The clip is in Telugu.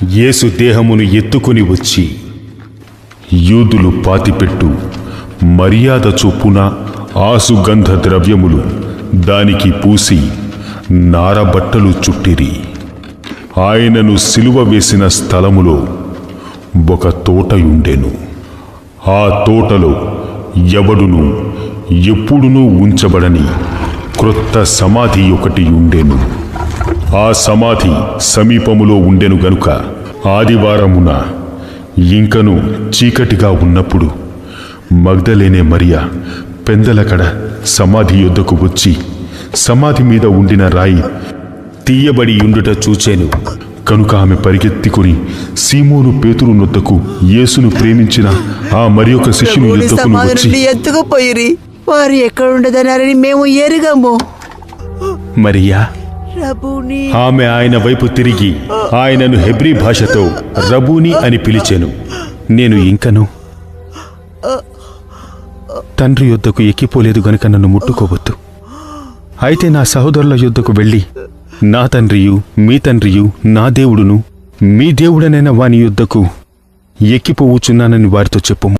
యేసు దేహమును ఎత్తుకొని వచ్చి యూదులు పాతిపెట్టు మర్యాద చొప్పున ఆసుగంధ ద్రవ్యములు దానికి పూసి నారబట్టలు చుట్టిరి. ఆయనను సిలువ వేసిన స్థలములో ఒక తోటయుండెను. ఆ తోటలో ఎవడును ఎప్పుడునూ ఉంచబడని క్రొత్త సమాధి ఒకటి ఉండెను. ఆ సమాధి సమీపములో ఉండెను గనుక ఆదివారమున ఇంకను చీకటిగా ఉన్నప్పుడు మగ్దలేనే మరియా పెందలకడ సమాధి యొద్దకు వచ్చి సమాధి మీద ఉండిన రాయి తీయబడి ఉండుట చూచెను. కనుక ఆమె పరిగెత్తికొని సీమోను పేతురు నొద్దకు యేసును ప్రేమించిన ఆ మరి ఒక శిష్యుని యొద్దకు వచ్చి, ఎత్తుకుపోయిరి, వారు ఎక్కడుండదన్నారని మేము ఎరుగము. మరియా, ఆమె ఆయన వైపు తిరిగి ఆయనను హెబ్రీ భాషతో రబూని అని పిలిచెను. నేను ఇంకను తండ్రి యొద్దకు ఎక్కిపోలేదు గనుక నన్ను ముట్టుకోవద్దు. అయితే నా సహోదరుల యొద్దకు వెళ్ళి నా తండ్రియు మీ తండ్రియు నా దేవుడును మీ దేవుడనైన వాని యొద్దకు ఎక్కిపోవుచున్నానని వారితో చెప్పుము.